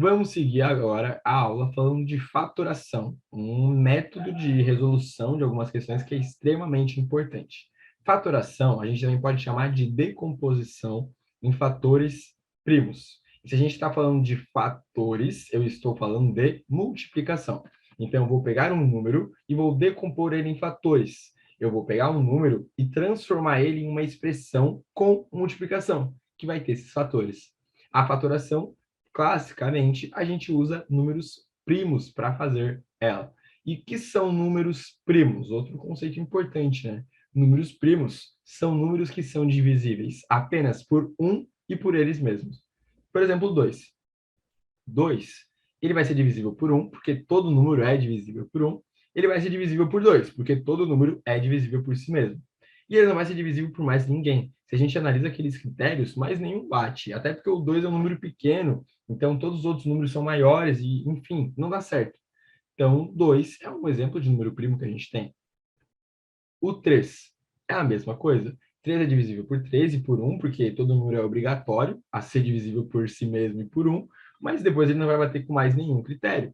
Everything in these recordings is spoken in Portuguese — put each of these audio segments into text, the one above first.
Vamos seguir agora a aula falando de fatoração, um método de resolução de algumas questões que é extremamente importante. Fatoração, a gente também pode chamar de decomposição em fatores primos. E se a gente está falando de fatores, eu estou falando de multiplicação. Então, eu vou pegar um número e vou decompor ele em fatores. Eu vou pegar um número e transformar ele em uma expressão com multiplicação, que vai ter esses fatores. A fatoração classicamente, a gente usa números primos para fazer ela. E que são números primos? Outro conceito importante, né? Números primos são números que são divisíveis apenas por um e por eles mesmos. Por exemplo, 2. 2, ele vai ser divisível por 1, porque todo número é divisível por 1. Ele vai ser divisível por 2, porque todo número é divisível por si mesmo. E ele não vai ser divisível por mais ninguém. Se a gente analisa aqueles critérios, mais nenhum bate. Até porque o 2 é um número pequeno, então todos os outros números são maiores e, enfim, não dá certo. Então, 2 é um exemplo de número primo que a gente tem. O 3 é a mesma coisa. 3 é divisível por 3 e por 1, porque todo número é obrigatório a ser divisível por si mesmo e por 1, mas depois ele não vai bater com mais nenhum critério.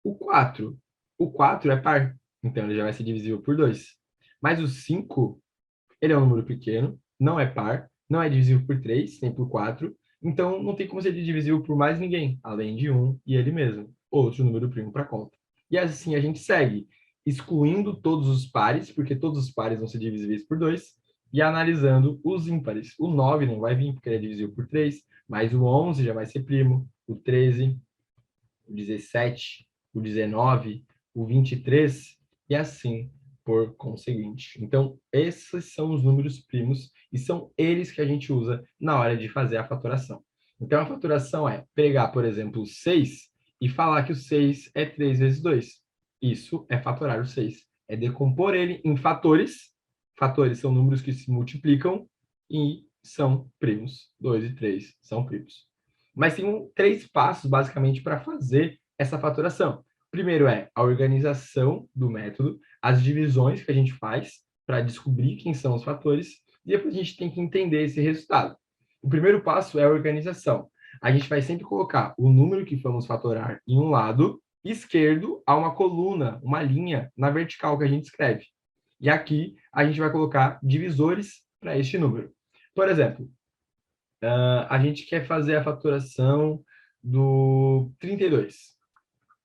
O 4. O 4 é par, então ele já vai ser divisível por 2. Mas o 5, ele é um número pequeno, não é par, não é divisível por 3, nem por 4, então não tem como ser divisível por mais ninguém, além de 1 e ele mesmo, outro número primo para conta. E assim a gente segue, excluindo todos os pares, porque todos os pares vão ser divisíveis por 2, e analisando os ímpares. O 9 não vai vir, porque ele é divisível por 3, mas o 11 já vai ser primo, o 13, o 17, o 19, o 23, e assim por conseguinte. Então, esses são os números primos e são eles que a gente usa na hora de fazer a fatoração. Então, a fatoração é pegar, por exemplo, o 6 e falar que o 6 é 3 vezes 2. Isso é fatorar o 6. É decompor ele em fatores. Fatores são números que se multiplicam e são primos. 2 e 3 são primos. Mas tem 3 passos, basicamente, para fazer essa fatoração. Primeiro é a organização do método, as divisões que a gente faz para descobrir quem são os fatores, e depois a gente tem que entender esse resultado. O primeiro passo é a organização. A gente vai sempre colocar o número que vamos fatorar em um lado esquerdo a uma coluna, uma linha na vertical que a gente escreve. E aqui a gente vai colocar divisores para este número. Por exemplo, a gente quer fazer a faturação do 32.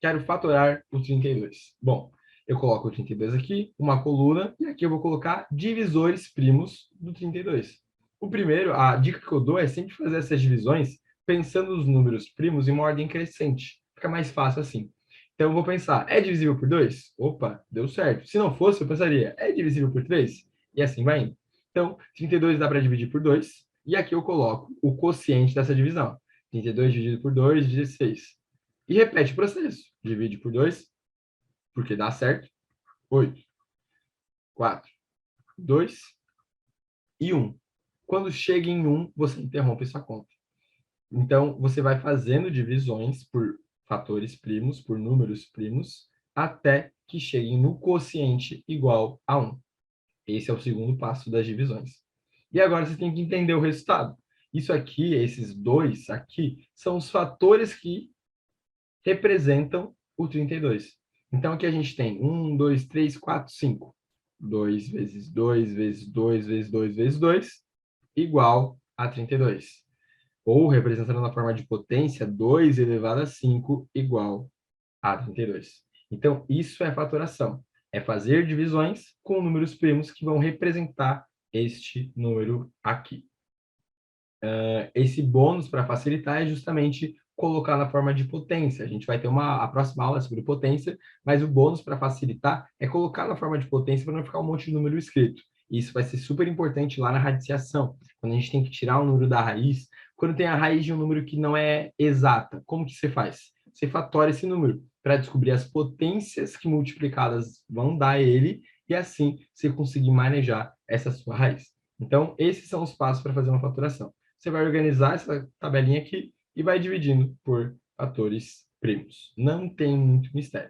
Quero fatorar o 32. Bom, eu coloco o 32 aqui, uma coluna, e aqui eu vou colocar divisores primos do 32. O primeiro, a dica que eu dou é sempre fazer essas divisões pensando os números primos em uma ordem crescente. Fica mais fácil assim. Então, eu vou pensar, é divisível por 2? Opa, deu certo. Se não fosse, eu pensaria, é divisível por 3? E assim vai indo. Então, 32 dá para dividir por 2, e aqui eu coloco o quociente dessa divisão. 32 dividido por 2, 16. E repete o processo. Divide por 2, porque dá certo. 8, 4, 2 e 1. Quando chega em 1, você interrompe sua conta. Então, você vai fazendo divisões por fatores primos, por números primos, até que cheguem no quociente igual a 1. Esse é o segundo passo das divisões. E agora você tem que entender o resultado. Isso aqui, esses dois aqui, são os fatores que representam o 32. Então, aqui a gente tem 1, 2, 3, 4, 5. 2 vezes 2 vezes 2 vezes 2 vezes 2 igual a 32. Ou, representando na forma de potência, 2 elevado a 5 igual a 32. Então, isso é fatoração. É fazer divisões com números primos que vão representar este número aqui. Esse bônus para facilitar é justamente colocar na forma de potência. A gente vai ter a próxima aula sobre potência, mas o bônus para facilitar é colocar na forma de potência para não ficar um monte de número escrito. Isso vai ser super importante lá na radiciação, quando a gente tem que tirar um número da raiz, quando tem a raiz de um número que não é exata. Como que você faz? Você fatora esse número para descobrir as potências que multiplicadas vão dar ele e assim você conseguir manejar essa sua raiz. Então, esses são os passos para fazer uma faturação. Você vai organizar essa tabelinha aqui e vai dividindo por fatores primos. Não tem muito mistério.